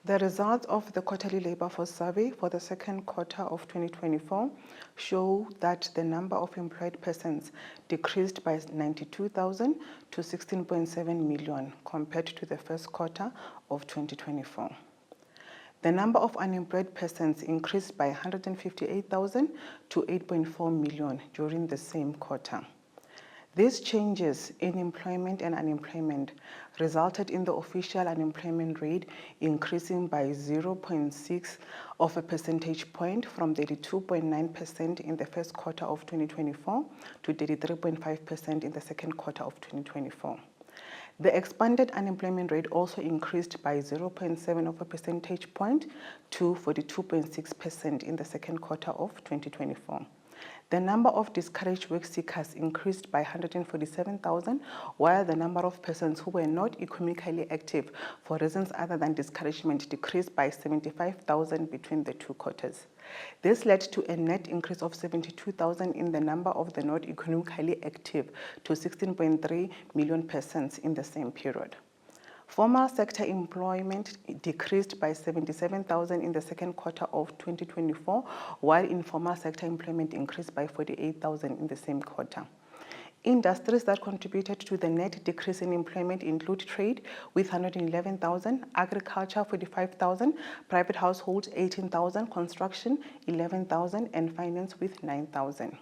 The results of the quarterly labor force survey for the second quarter of 2024 show that the number of employed persons decreased by 92,000 to 16.7 million compared to the first quarter of 2024. The number of unemployed persons increased by 158,000 to 8.4 million during the same quarter. These changes in employment and unemployment resulted in the official unemployment rate increasing by 0.6 of a percentage point from 32.9% in the first quarter of 2024 to 33.5% in the second quarter of 2024. The expanded unemployment rate also increased by 0.7 of a percentage point to 42.6% in the second quarter of 2024. The number of discouraged work seekers increased by 147,000, while the number of persons who were not economically active for reasons other than discouragement decreased by 75,000 between the two quarters. This led to a net increase of 72,000 in the number of the not economically active to 16.3 million persons in the same period. Formal sector employment decreased by 77,000 in the second quarter of 2024, while informal sector employment increased by 48,000 in the same quarter. Industries that contributed to the net decrease in employment include trade with 111,000, agriculture 45,000, private households 18,000, construction 11,000, and finance with 9,000.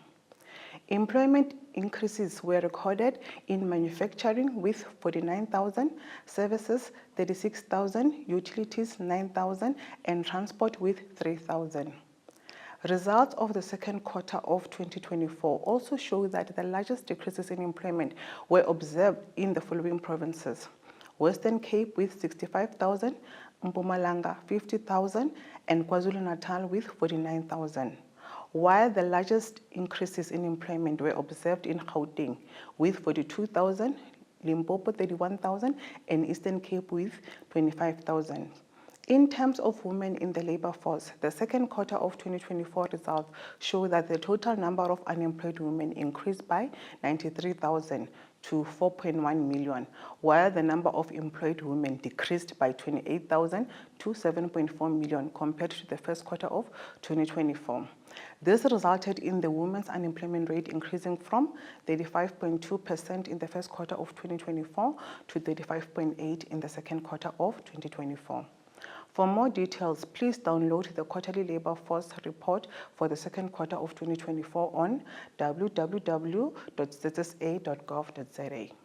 Employment increases were recorded in manufacturing with 49,000, services 36,000, utilities 9,000, and transport with 3,000. Results of the second quarter of 2024 also show that the largest decreases in employment were observed in the following provinces: Western Cape with 65,000, Mpumalanga 50,000, and KwaZulu-Natal with 49,000. While the largest increases in employment were observed in Gauteng with 42,000, Limpopo 31,000, and Eastern Cape with 25,000. In terms of women in the labor force, the second quarter of 2024 results show that the total number of unemployed women increased by 93,000 to 4.1 million, while the number of employed women decreased by 28,000 to 7.4 million compared to the first quarter of 2024. This resulted in the women's unemployment rate increasing from 35.2% in the first quarter of 2024 to 35.8% in the second quarter of 2024. For more details, please download the quarterly labor force report for the second quarter of 2024 on www.zzsa.gov.za.